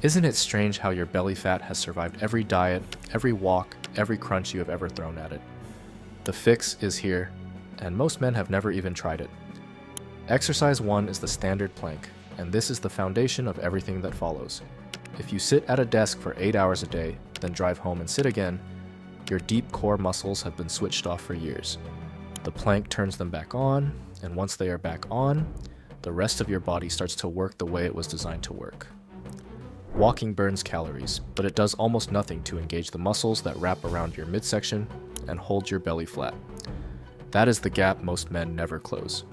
Isn't it strange how your belly fat has survived every diet, every walk, every crunch you have ever thrown at it? The fix is here, and most men have never even tried it. Exercise 1 is the standard plank, and this is the foundation of everything that follows. If you sit at a desk for 8 hours a day, then drive home and sit again, your deep core muscles have been switched off for years. The plank turns them back on, and once they are back on, the rest of your body starts to work the way it was designed to work. Walking burns calories, but it does almost nothing to engage the muscles that wrap around your midsection and hold your belly flat. That is the gap most men never close.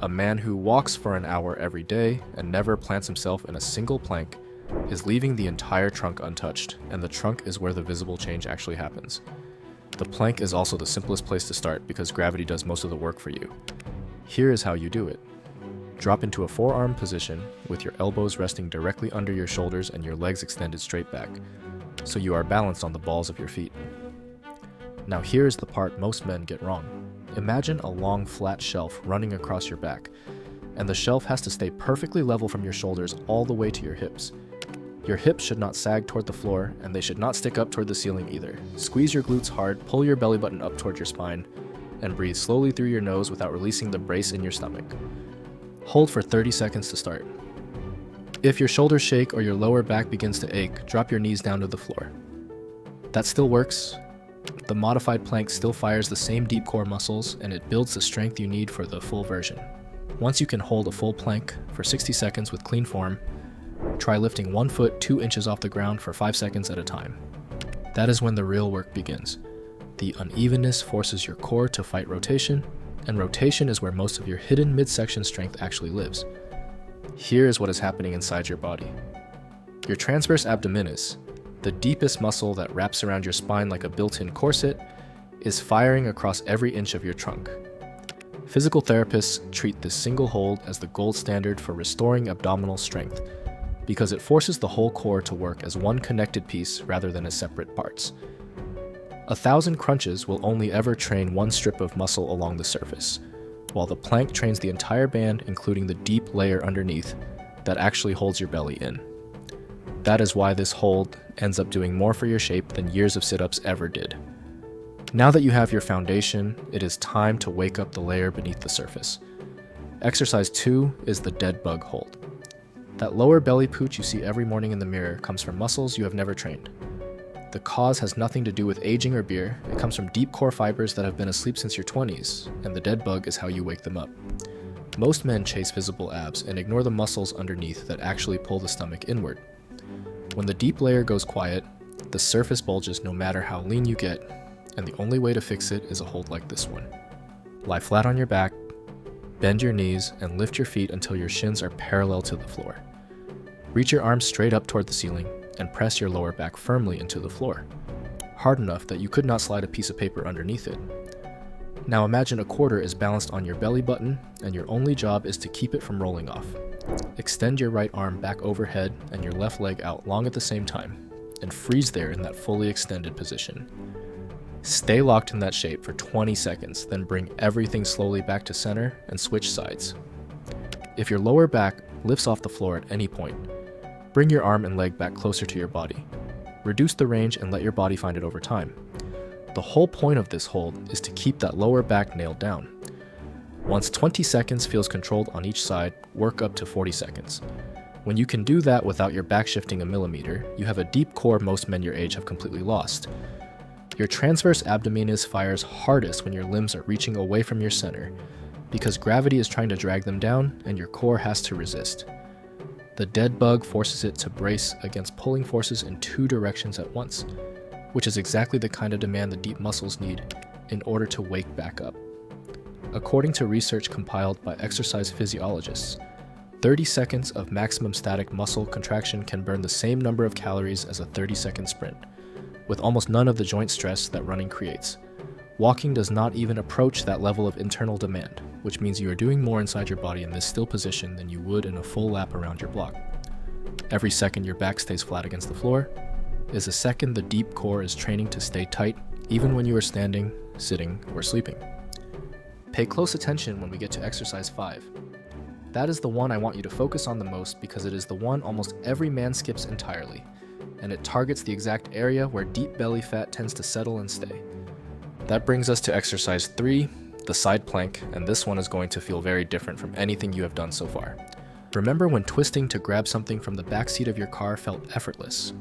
A man who walks for an hour every day and never plants himself in a single plank is leaving the entire trunk untouched, and the trunk is where the visible change actually happens. The plank is also the simplest place to start because gravity does most of the work for you. Here is how you do it. Drop into a forearm position with your elbows resting directly under your shoulders and your legs extended straight back, so you are balanced on the balls of your feet. Now here is the part most men get wrong. Imagine a long flat shelf running across your back, and the shelf has to stay perfectly level from your shoulders all the way to your hips. Your hips should not sag toward the floor, and they should not stick up toward the ceiling either. Squeeze your glutes hard, pull your belly button up toward your spine, and breathe slowly through your nose without releasing the brace in your stomach. Hold for 30 seconds to start. If your shoulders shake or your lower back begins to ache, drop your knees down to the floor. That still works. The modified plank still fires the same deep core muscles, and it builds the strength you need for the full version. Once you can hold a full plank for 60 seconds with clean form, try lifting 1 foot 2 inches off the ground for 5 seconds at a time. That is when the real work begins. The unevenness forces your core to fight rotation, and rotation is where most of your hidden midsection strength actually lives. Here is what is happening inside your body. Your transverse abdominis, the deepest muscle that wraps around your spine like a built-in corset, is firing across every inch of your trunk. Physical therapists treat this single hold as the gold standard for restoring abdominal strength, because it forces the whole core to work as one connected piece rather than as separate parts. 1,000 crunches will only ever train one strip of muscle along the surface, while the plank trains the entire band, including the deep layer underneath that actually holds your belly in. That is why this hold ends up doing more for your shape than years of sit-ups ever did. Now that you have your foundation, it is time to wake up the layer beneath the surface. Exercise 2 is the dead bug hold. That lower belly pooch you see every morning in the mirror comes from muscles you have never trained. The cause has nothing to do with aging or beer. It comes from deep core fibers that have been asleep since your 20s, and the dead bug is how you wake them up. Most men chase visible abs and ignore the muscles underneath that actually pull the stomach inward. When the deep layer goes quiet, the surface bulges no matter how lean you get, and the only way to fix it is a hold like this one. Lie flat on your back, bend your knees, and lift your feet until your shins are parallel to the floor. Reach your arms straight up toward the ceiling, and press your lower back firmly into the floor, hard enough that you could not slide a piece of paper underneath it. Now imagine a quarter is balanced on your belly button, and your only job is to keep it from rolling off. Extend your right arm back overhead and your left leg out long at the same time, and freeze there in that fully extended position. Stay locked in that shape for 20 seconds, then bring everything slowly back to center and switch sides. If your lower back lifts off the floor at any point, bring your arm and leg back closer to your body. Reduce the range and let your body find it over time. The whole point of this hold is to keep that lower back nailed down. Once 20 seconds feels controlled on each side, work up to 40 seconds. When you can do that without your back shifting a millimeter, you have a deep core most men your age have completely lost. Your transverse abdominis fires hardest when your limbs are reaching away from your center, because gravity is trying to drag them down and your core has to resist. The dead bug forces it to brace against pulling forces in 2 directions at once, which is exactly the kind of demand the deep muscles need in order to wake back up. According to research compiled by exercise physiologists, 30 seconds of maximum static muscle contraction can burn the same number of calories as a 30-second sprint, with almost none of the joint stress that running creates. Walking does not even approach that level of internal demand, which means you are doing more inside your body in this still position than you would in a full lap around your block. Every second your back stays flat against the floor is a second the deep core is training to stay tight even when you are standing, sitting, or sleeping. Pay close attention when we get to exercise 5. That is the one I want you to focus on the most because it is the one almost every man skips entirely, and it targets the exact area where deep belly fat tends to settle and stay. That brings us to exercise 3, the side plank, and this one is going to feel very different from anything you have done so far. Remember when twisting to grab something from the back seat of your car felt effortless?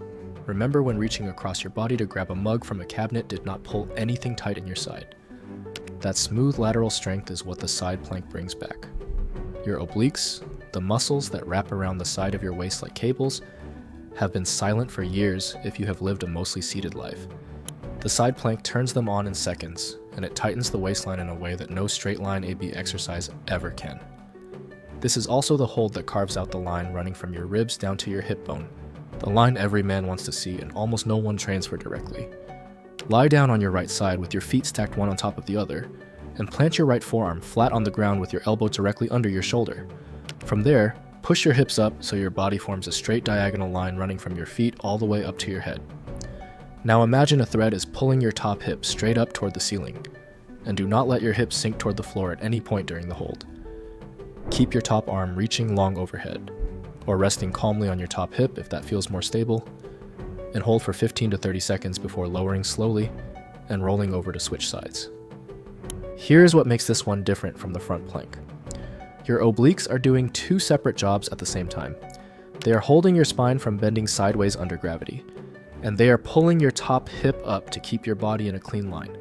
Remember when reaching across your body to grab a mug from a cabinet did not pull anything tight in your side? That smooth lateral strength is what the side plank brings back. Your obliques, the muscles that wrap around the side of your waist like cables, have been silent for years if you have lived a mostly seated life. The side plank turns them on in seconds, and it tightens the waistline in a way that no straight line AB exercise ever can. This is also the hold that carves out the line running from your ribs down to your hip bone, the line every man wants to see and almost no one trains for directly. Lie down on your right side with your feet stacked one on top of the other, and plant your right forearm flat on the ground with your elbow directly under your shoulder. From there, push your hips up so your body forms a straight diagonal line running from your feet all the way up to your head. Now imagine a thread is pulling your top hip straight up toward the ceiling, and do not let your hips sink toward the floor at any point during the hold. Keep your top arm reaching long overhead, or resting calmly on your top hip if that feels more stable, and hold for 15 to 30 seconds before lowering slowly and rolling over to switch sides. Here's what makes this one different from the front plank. Your obliques are doing 2 separate jobs at the same time. They are holding your spine from bending sideways under gravity, and they are pulling your top hip up to keep your body in a clean line.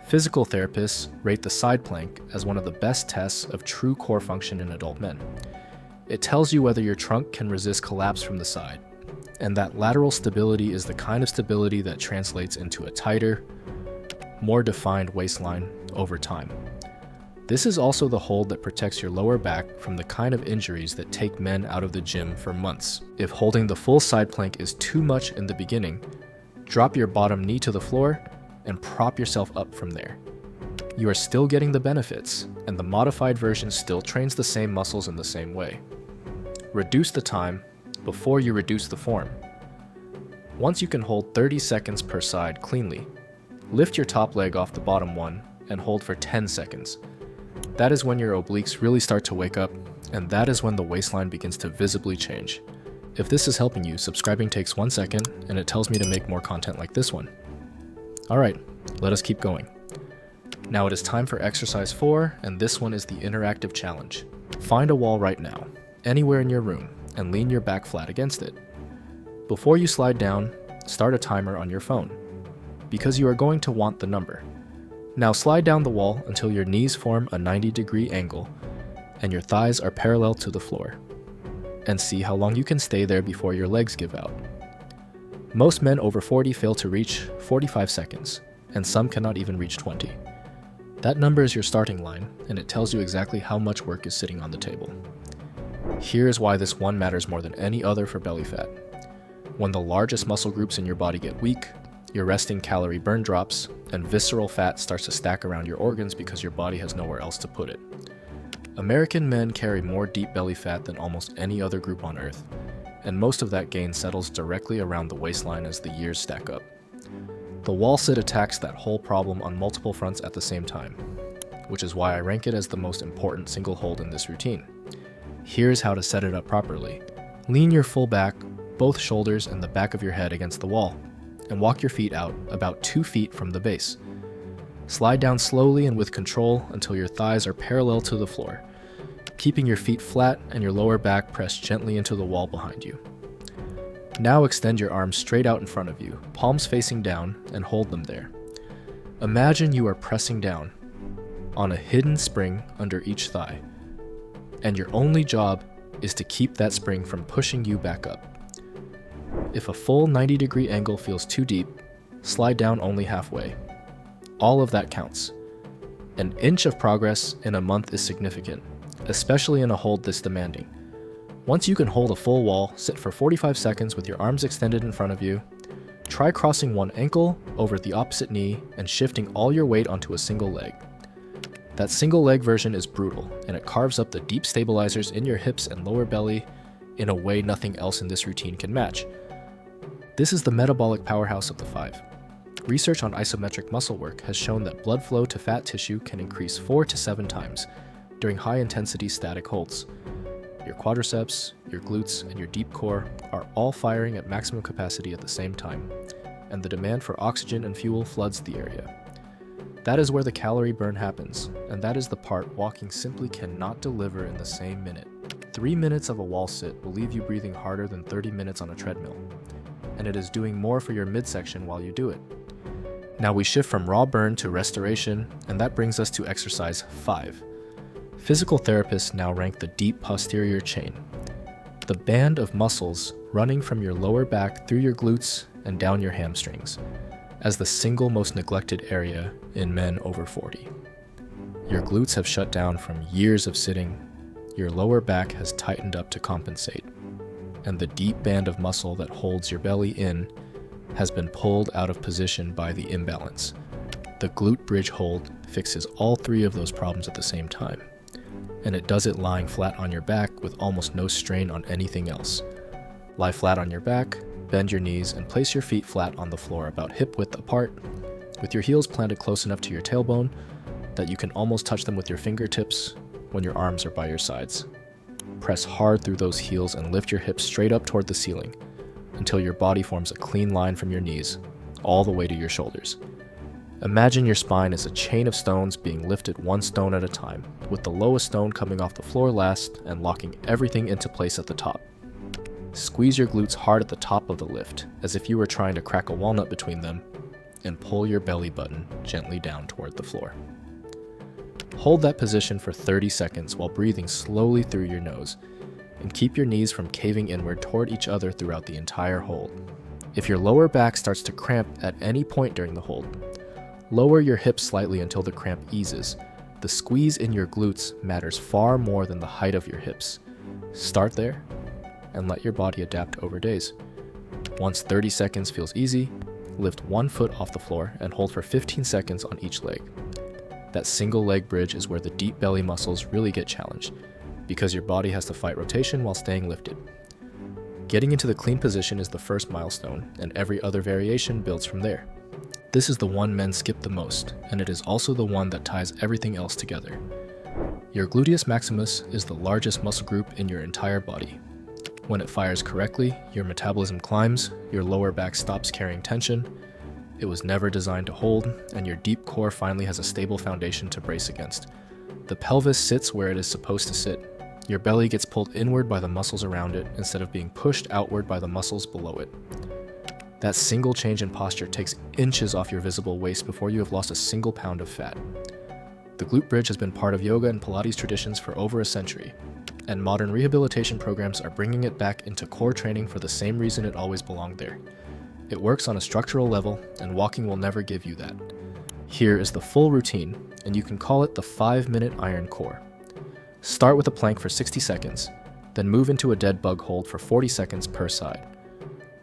Physical therapists rate the side plank as one of the best tests of true core function in adult men. It tells you whether your trunk can resist collapse from the side, and that lateral stability is the kind of stability that translates into a tighter, more defined waistline over time. This is also the hold that protects your lower back from the kind of injuries that take men out of the gym for months. If holding the full side plank is too much in the beginning, drop your bottom knee to the floor and prop yourself up from there. You are still getting the benefits, and the modified version still trains the same muscles in the same way. Reduce the time before you reduce the form. Once you can hold 30 seconds per side cleanly, lift your top leg off the bottom one and hold for 10 seconds. That is when your obliques really start to wake up, and that is when the waistline begins to visibly change. If this is helping you, subscribing takes 1 second, and it tells me to make more content like this one. Alright, let us keep going. Now it is time for exercise 4, and this one is the interactive challenge. Find a wall right now, anywhere in your room, and lean your back flat against it. Before you slide down, start a timer on your phone, because you are going to want the number. Now slide down the wall until your knees form a 90-degree angle, and your thighs are parallel to the floor. And see how long you can stay there before your legs give out. Most men over 40 fail to reach 45 seconds, and some cannot even reach 20. That number is your starting line, and it tells you exactly how much work is sitting on the table. Here is why this one matters more than any other for belly fat. When the largest muscle groups in your body get weak, your resting calorie burn drops, and visceral fat starts to stack around your organs because your body has nowhere else to put it. American men carry more deep belly fat than almost any other group on Earth, and most of that gain settles directly around the waistline as the years stack up. The wall sit attacks that whole problem on multiple fronts at the same time, which is why I rank it as the most important single hold in this routine. Here's how to set it up properly. Lean your full back, both shoulders and the back of your head against the wall, and walk your feet out about 2 feet from the base. Slide down slowly and with control until your thighs are parallel to the floor, keeping your feet flat and your lower back pressed gently into the wall behind you. Now extend your arms straight out in front of you, palms facing down, and hold them there. Imagine you are pressing down on a hidden spring under each thigh, and your only job is to keep that spring from pushing you back up. If a full 90-degree angle feels too deep, slide down only halfway. All of that counts. An inch of progress in a month is significant, especially in a hold this demanding. Once you can hold a full wall, sit for 45 seconds with your arms extended in front of you. Try crossing one ankle over the opposite knee and shifting all your weight onto a single leg. That single leg version is brutal, and it carves up the deep stabilizers in your hips and lower belly in a way nothing else in this routine can match. This is the metabolic powerhouse of the 5. Research on isometric muscle work has shown that blood flow to fat tissue can increase 4 to 7 times, during high-intensity static holds. Your quadriceps, your glutes, and your deep core are all firing at maximum capacity at the same time, and the demand for oxygen and fuel floods the area. That is where the calorie burn happens, and that is the part walking simply cannot deliver in the same minute. 3 minutes of a wall sit will leave you breathing harder than 30 minutes on a treadmill, and it is doing more for your midsection while you do it. Now we shift from raw burn to restoration, and that brings us to exercise 5. Physical therapists now rank the deep posterior chain, the band of muscles running from your lower back through your glutes and down your hamstrings, as the single most neglected area in men over 40. Your glutes have shut down from years of sitting, your lower back has tightened up to compensate, and the deep band of muscle that holds your belly in has been pulled out of position by the imbalance. The glute bridge hold fixes all 3 of those problems at the same time, and it does it lying flat on your back with almost no strain on anything else. Lie flat on your back, bend your knees, and place your feet flat on the floor about hip width apart, with your heels planted close enough to your tailbone that you can almost touch them with your fingertips when your arms are by your sides. Press hard through those heels and lift your hips straight up toward the ceiling until your body forms a clean line from your knees all the way to your shoulders. Imagine your spine as a chain of stones being lifted 1 stone at a time, with the lowest stone coming off the floor last and locking everything into place at the top. Squeeze your glutes hard at the top of the lift, as if you were trying to crack a walnut between them, and pull your belly button gently down toward the floor. Hold that position for 30 seconds while breathing slowly through your nose, and keep your knees from caving inward toward each other throughout the entire hold. If your lower back starts to cramp at any point during the hold, lower your hips slightly until the cramp eases. The squeeze in your glutes matters far more than the height of your hips. Start there, and let your body adapt over days. Once 30 seconds feels easy, lift 1 foot off the floor and hold for 15 seconds on each leg. That single leg bridge is where the deep belly muscles really get challenged, because your body has to fight rotation while staying lifted. Getting into the clean position is the first milestone, and every other variation builds from there. This is the one men skip the most, and it is also the one that ties everything else together. Your gluteus maximus is the largest muscle group in your entire body. When it fires correctly, your metabolism climbs, your lower back stops carrying tension. It was never designed to hold, and your deep core finally has a stable foundation to brace against. The pelvis sits where it is supposed to sit. Your belly gets pulled inward by the muscles around it instead of being pushed outward by the muscles below it. That single change in posture takes inches off your visible waist before you have lost a single pound of fat. The glute bridge has been part of yoga and Pilates traditions for over a century, and modern rehabilitation programs are bringing it back into core training for the same reason it always belonged there. It works on a structural level, and walking will never give you that. Here is the full routine, and you can call it the 5-minute iron core. Start with a plank for 60 seconds, then move into a dead bug hold for 40 seconds per side.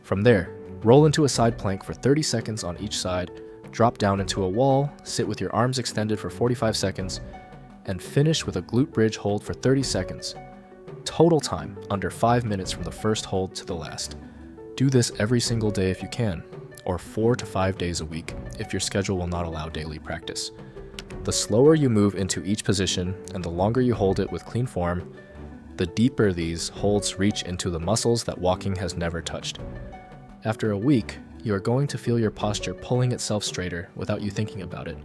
From there, roll into a side plank for 30 seconds on each side, drop down into a wall, sit with your arms extended for 45 seconds, and finish with a glute bridge hold for 30 seconds. Total time under 5 minutes from the first hold to the last. Do this every single day if you can, or 4 to 5 days a week if your schedule will not allow daily practice. The slower you move into each position and the longer you hold it with clean form, the deeper these holds reach into the muscles that walking has never touched. After a week, you are going to feel your posture pulling itself straighter without you thinking about it.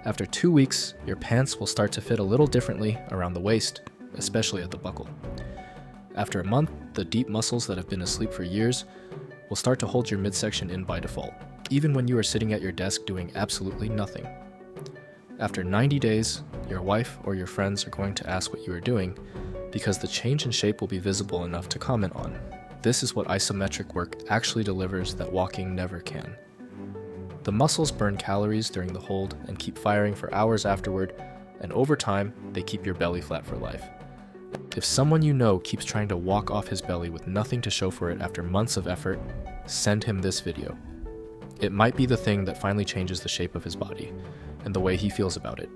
After 2 weeks, your pants will start to fit a little differently around the waist, especially at the buckle. After a month, the deep muscles that have been asleep for years will start to hold your midsection in by default, even when you are sitting at your desk doing absolutely nothing. After 90 days, your wife or your friends are going to ask what you are doing, because the change in shape will be visible enough to comment on. This is what isometric work actually delivers that walking never can. The muscles burn calories during the hold and keep firing for hours afterward, and over time, they keep your belly flat for life. If someone you know keeps trying to walk off his belly with nothing to show for it after months of effort, send him this video. It might be the thing that finally changes the shape of his body and the way he feels about it.